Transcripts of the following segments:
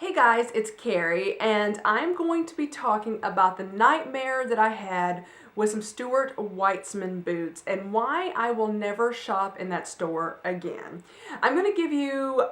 Hey guys, it's Karrie, and I'm going to be talking about the nightmare that I had with some Stuart Weitzman boots and why I will never shop in that store again. I'm going to give you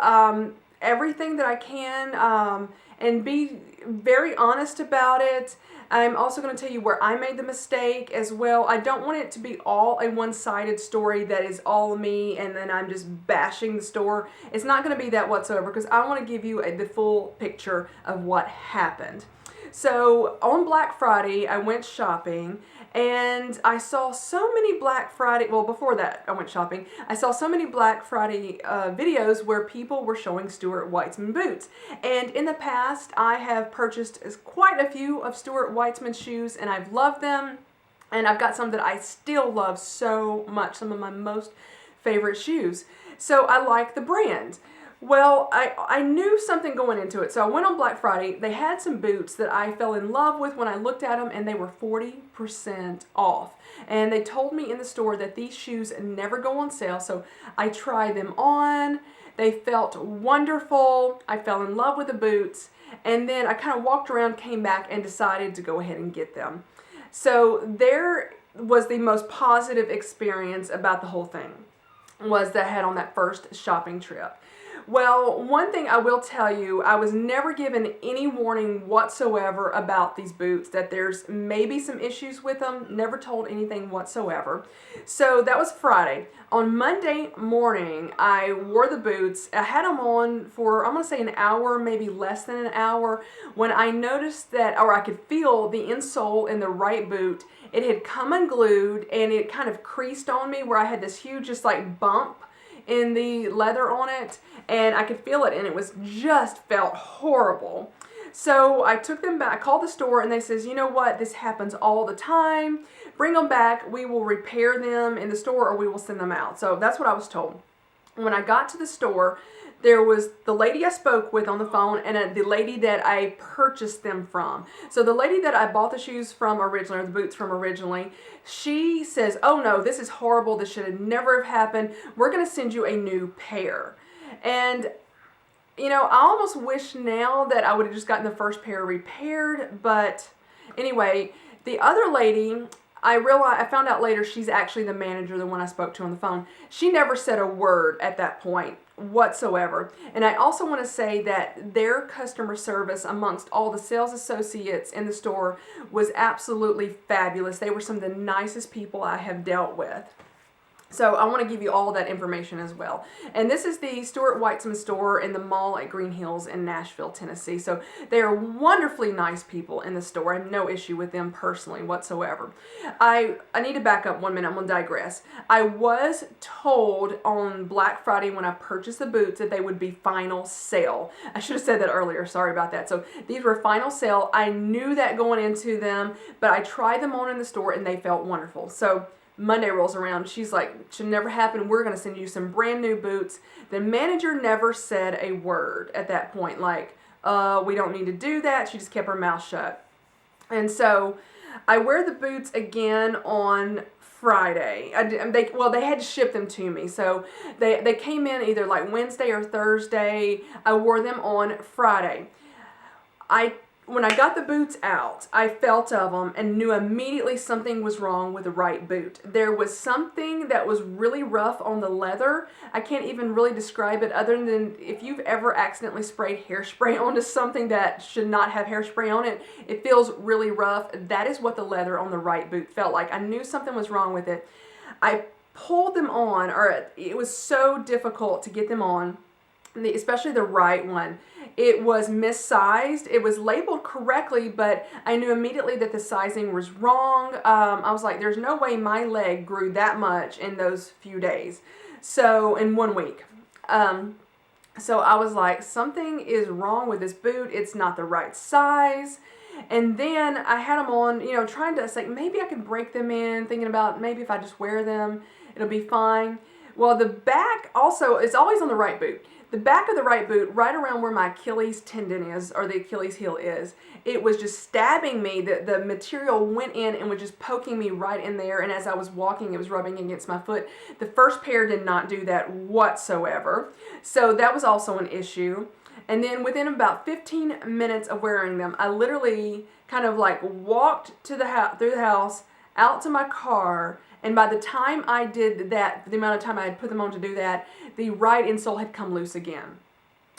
everything that I can and be very honest about it. I'm also going to tell you where I made the mistake as well. I don't want it to be all a one-sided story that is all me and then I'm just bashing the store. It's not going to be that whatsoever because I want to give you the full picture of what happened. So on Black Friday, I went shopping and I saw so many Black Friday, well before that I went shopping, I saw so many Black Friday videos where people were showing Stuart Weitzman boots. And in the past I have purchased quite a few of Stuart Weitzman shoes and I've loved them. And I've got some that I still love so much, some of my most favorite shoes. So I like the brand. Well, I knew something going into it. So I went on Black Friday. They had some boots that I fell in love with when I looked at them, and they were 40% off. And they told me in the store that these shoes never go on sale. So I tried them on. They felt wonderful. I fell in love with the boots. And then I kind of walked around, came back, and decided to go ahead and get them. So there was the most positive experience about the whole thing was that I had on that first shopping trip. Well, one thing I will tell you, I was never given any warning whatsoever about these boots, that there's maybe some issues with them, never told anything whatsoever. So that was Friday. On Monday morning, I wore the boots. I had them on for, I'm going to say an hour, maybe less than an hour, when I noticed that, or I could feel the insole in the right boot. It had come unglued and it kind of creased on me where I had this huge just like bump in the leather on it, and I could feel it, and it was just felt horrible. So I took them back, I called the store, and they says, you know what, this happens all the time. Bring them back, we will repair them in the store or we will send them out. So that's what I was told. When I got to the store, there was the lady I spoke with on the phone and the lady that I purchased them from. So the lady that I bought the shoes from originally, or the boots from originally, she says, oh no, this is horrible. This should have never have happened. We're going to send you a new pair. And you know, I almost wish now that I would have just gotten the first pair repaired. But anyway, the other lady, I found out later she's actually the manager, the one I spoke to on the phone. She never said a word at that point whatsoever. And I also want to say that their customer service amongst all the sales associates in the store was absolutely fabulous. They were some of the nicest people I have dealt with. So I want to give you all that information as well. And this is the Stuart Weitzman store in the mall at Green Hills in Nashville, Tennessee. So they are wonderfully nice people in the store. I have no issue with them personally whatsoever. I need to back up 1 minute. I'm going to digress. I was told on Black Friday when I purchased the boots that they would be final sale. I should have said that earlier. Sorry about that. So these were final sale. I knew that going into them, but I tried them on in the store and they felt wonderful. So Monday rolls around. She's like, should never happen. We're going to send you some brand new boots. The manager never said a word at that point. Like, we don't need to do that. She just kept her mouth shut. And so I wear the boots again on Friday. They had to ship them to me. So they came in either like Wednesday or Thursday. I wore them on Friday. When I got the boots out, I felt of them and knew immediately something was wrong with the right boot. There was something that was really rough on the leather. I can't even really describe it other than if you've ever accidentally sprayed hairspray onto something that should not have hairspray on it, it feels really rough. That is what the leather on the right boot felt like. I knew something was wrong with it. I pulled them on, or it was so difficult to get them on, especially the right one. It was missized. It was labeled correctly, but I knew immediately that the sizing was wrong. I was like, there's no way my leg grew that much in those few days. So in 1 week. So I was like, something is wrong with this boot. It's not the right size. And then I had them on, you know, trying to say, maybe I could break them in, thinking about maybe if I just wear them, it'll be fine. Well, the back also is always on the right boot. The back of the right boot, right around where my Achilles tendon is, or the Achilles heel is, it was just stabbing me. The material went in and was just poking me right in there, and as I was walking, it was rubbing against my foot. The first pair did not do that whatsoever, so that was also an issue. And then within about 15 minutes of wearing them, I literally kind of like walked to the through the house, out to my car, and by the time I did that, the amount of time I had put them on to do that, the right insole had come loose again.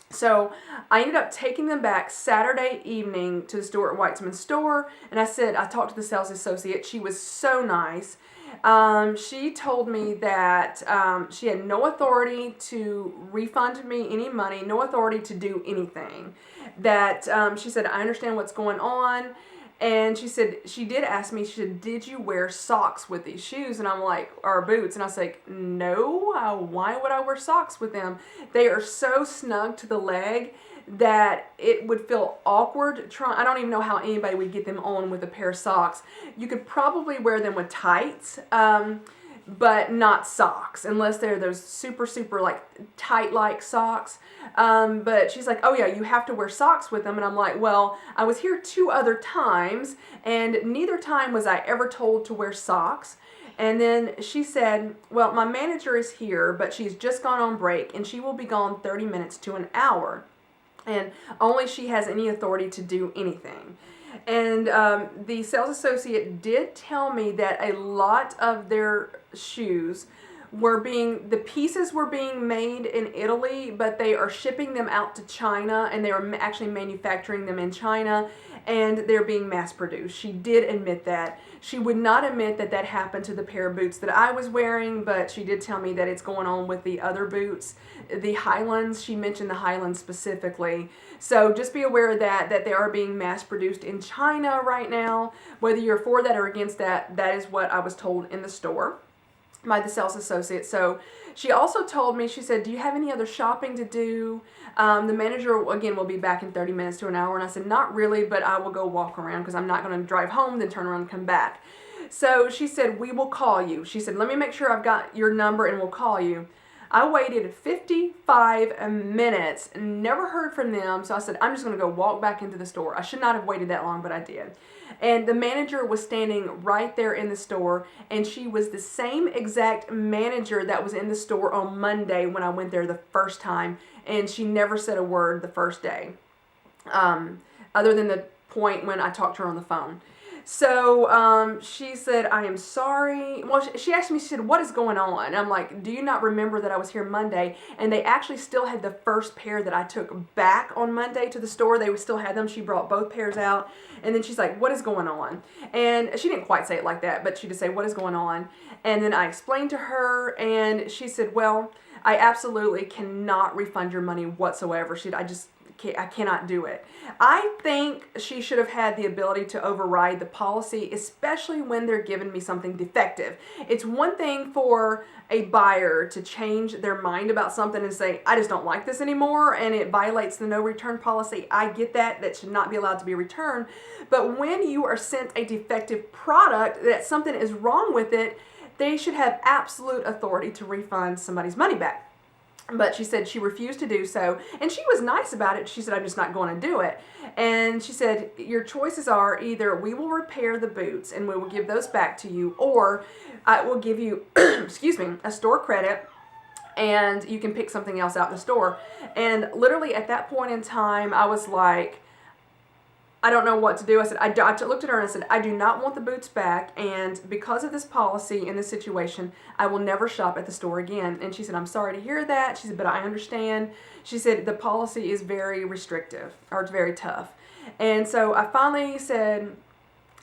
So I ended up taking them back Saturday evening to the Stuart Weitzman store, and I talked to the sales associate. She was so nice. She told me that she had no authority to refund me any money, no authority to do anything. That she said, I understand what's going on. And she said, she did ask me, she said, did you wear socks with these shoes? And I'm like, or boots? And I was like, no, why would I wear socks with them? They are so snug to the leg that it would feel awkward. I don't even know how anybody would get them on with a pair of socks. You could probably wear them with tights, but not socks, unless they're those super, super like tight-like socks. But she's like, oh yeah, you have to wear socks with them. And I'm like, well, I was here 2 other times, and neither time was I ever told to wear socks. And then she said, well, my manager is here, but she's just gone on break, and she will be gone 30 minutes to an hour. And only she has any authority to do anything. And the sales associate did tell me that a lot of their shoes the pieces were being made in Italy, but they are shipping them out to China, and they are actually manufacturing them in China, and they're being mass produced. She did admit that. She would not admit that that happened to the pair of boots that I was wearing, but she did tell me that it's going on with the other boots. The Highlands, she mentioned the Highlands specifically. So just be aware of that they are being mass produced in China right now. Whether you're for that or against that, that is what I was told in the store by the sales associate. So she also told me, she said, do you have any other shopping to do? The manager, again, will be back in 30 minutes to an hour. And I said, not really, but I will go walk around because I'm not going to drive home, then turn around and come back. So she said, we will call you. She said, let me make sure I've got your number and we'll call you. I waited 55 minutes, never heard from them, so I said, I'm just going to go walk back into the store. I should not have waited that long, but I did. And the manager was standing right there in the store, and she was the same exact manager that was in the store on Monday when I went there the first time, and she never said a word the first day, other than the point when I talked to her on the phone. So she said, I am sorry. Well, she asked me, she said, what is going on? And I'm like, do you not remember that I was here Monday? And they actually still had the first pair that I took back on Monday to the store. They still had them. She brought both pairs out. And then she's like, what is going on? And she didn't quite say it like that, but she just said, what is going on? And then I explained to her, and she said, well, I absolutely cannot refund your money whatsoever. I cannot do it. I think she should have had the ability to override the policy, especially when they're giving me something defective. It's one thing for a buyer to change their mind about something and say, I just don't like this anymore, and it violates the no return policy. I get that. That should not be allowed to be returned. But when you are sent a defective product, that something is wrong with it, they should have absolute authority to refund somebody's money back. But she said she refused to do so, and she was nice about it. She said, I'm just not going to do it. And she said, your choices are either we will repair the boots and we will give those back to you, or I will give you, excuse me, a store credit, and you can pick something else out in the store. And literally at that point in time, I was like, I don't know what to do. I said, I looked at her and I said, I do not want the boots back, and because of this policy and this situation, I will never shop at the store again. And she said, I'm sorry to hear that. She said, but I understand. She said, the policy is very restrictive, or it's very tough. And so I finally said,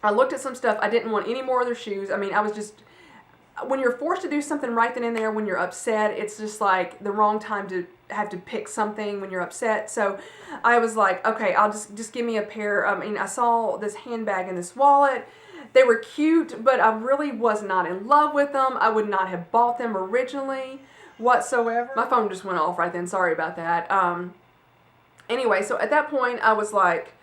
I looked at some stuff. I didn't want any more of their shoes. I mean, I was just, when you're forced to do something right then and there, when you're upset, it's just like the wrong time to have to pick something when you're upset. So I was like, okay, I'll just give me a pair. I mean, I saw this handbag and this wallet. They were cute, but I really was not in love with them. I would not have bought them originally whatsoever. My phone just went off right then. Sorry about that. Anyway, so at that point, I was like,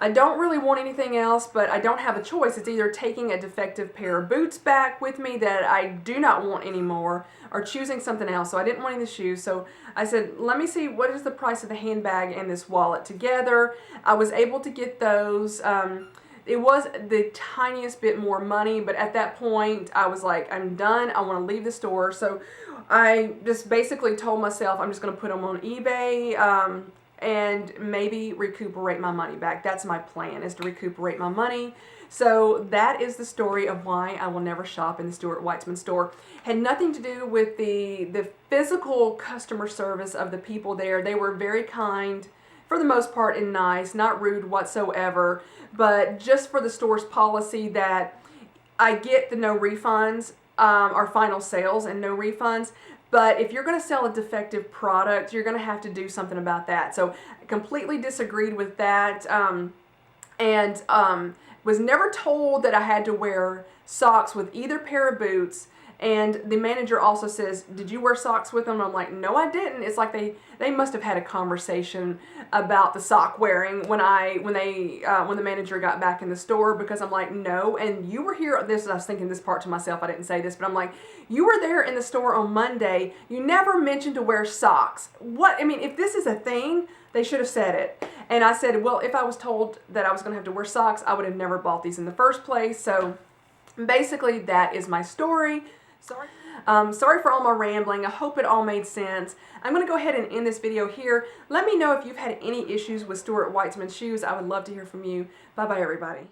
I don't really want anything else, but I don't have a choice. It's either taking a defective pair of boots back with me that I do not want anymore, or choosing something else. So I didn't want any of the shoes. So I said, let me see, what is the price of the handbag and this wallet together? I was able to get those. It was the tiniest bit more money, but at that point, I was like, I'm done. I want to leave the store. So I just basically told myself I'm just going to put them on eBay. and maybe recuperate my money back. That's my plan, is to recuperate my money. So that is the story of why I will never shop in the Stuart Weitzman store. Had nothing to do with the physical customer service of the people there. They were very kind, for the most part, and nice, not rude whatsoever, but just for the store's policy that I get the no refunds, or final sales and no refunds. But if you're going to sell a defective product, you're going to have to do something about that. So I completely disagreed with that, and was never told that I had to wear socks with either pair of boots. And the manager also says, did you wear socks with them? And I'm like, no, I didn't. It's like they must have had a conversation about the sock wearing when the manager got back in the store, because I'm like, no, and you were here. I was thinking this part to myself. I didn't say this, but I'm like, you were there in the store on Monday. You never mentioned to wear socks. What? I mean, if this is a thing, they should have said it. And I said, well, if I was told that I was going to have to wear socks, I would have never bought these in the first place. So basically, that is my story. Sorry for all my rambling. I hope it all made sense. I'm going to go ahead and end this video here. Let me know if you've had any issues with Stuart Weitzman shoes. I would love to hear from you. Bye-bye, everybody.